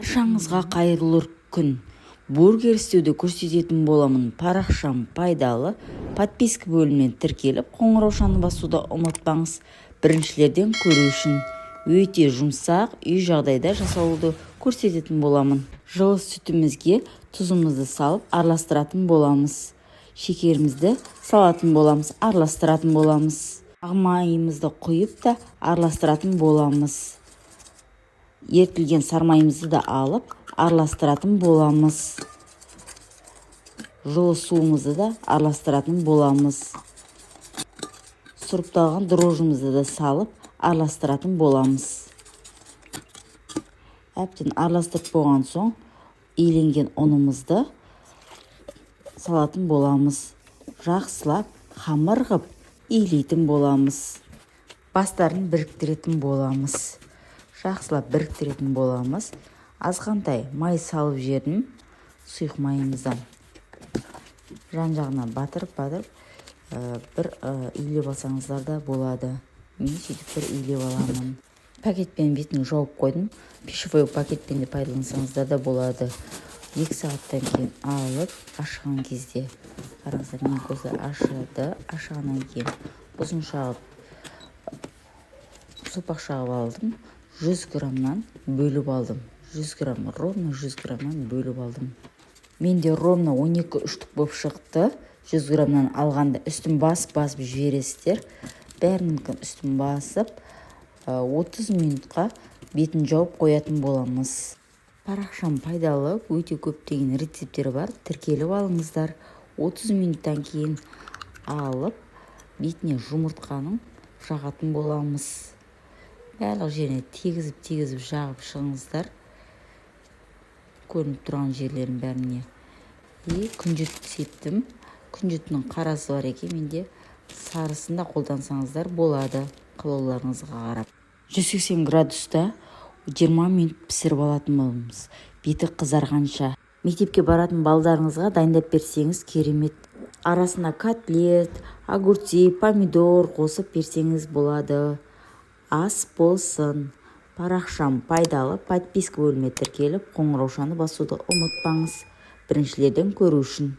Баршаңызға қайырлы күн. Бургер істеуді көрсететін боламын. Парақшам пайдалы. Подписка бөлімінен тіркеліп, қоңыраушаны басуды ұмытпаңыз. Біріншілерден көру үшін өте жұмсақ үй жағдайда жасауды көрсететін боламын. Жылы сүтімізге тұзымызды салып, араластыратын боламыз. Шекерімізді салатын боламыз, араластыратын боламыз. Майымызды құйып та араластыратын боламыз. Ертілген сармайымызды да алып, араластыратын боламыз. Жылы суымызды да араластыратын боламыз. Сұрыпталған дрожжымызды да салып, араластыратын боламыз. Әбден араластырып болған соң, иленген ұнымызды салатын боламыз. Жақсылап қамыр ғып илейтін боламыз. Бастарын біріктіретін боламыз. Жақсылап біріктіретін боламыз. Азғантай май салып жердім. Сұйық майымыздан жан-жағына батырып бір үйлеп алсаңыздар да болады. Мен сөйтіп бір үйлеп аламын. Пакетпен бетін жауып қойдым. Пищевой пакетпен де пайдалансаңыздар да болады. 2 сағаттан кейін алып, ашыған кезде. Қараңыздар, мен көзі ашыды. Ашығаннан кейін ұзын шағып, сопақ шағып алдым. 100 граммнан бөліп алдым. 100 грамм, ровно 100 граммнан бөліп алдым. Менде ровно 12 үштік болып шықты. 100 граммнан алғанда үстін басып жібересіздер. Бәрінікін үстін басып, 30 минутқа бетін жауып қоятын боламыз. Парақшам пайдалы, өте көптеген рецептері бар. Тіркеліп алыңыздар. 30 минуттан кейін алып, бетіне жұмыртқаның жағатын боламыз. Барлық жеріне тегізіп жағып шығыңыздар. Көрініп тұрған жерлерін бәріне. Күнжіт септім. Күнжіттің қарасы бар екен, менде сарысын да қолдансаңыздар болады, қалауларыңызға қарап. 180 градуста 20 минут пісіріп алатын боламыз. Беті қызарғанша. Мектепке баратын балдарыңызға дайындап берсеңіз керемет. Арасына котлет, огурцы, помидор қосып берсеңіз болады. Ас болсын. Парақшам пайдалы. Подписка бөліміне тіркеліп, қоңыраушаны басуды ұмытпаңыз. Біріншілерден көру үшін.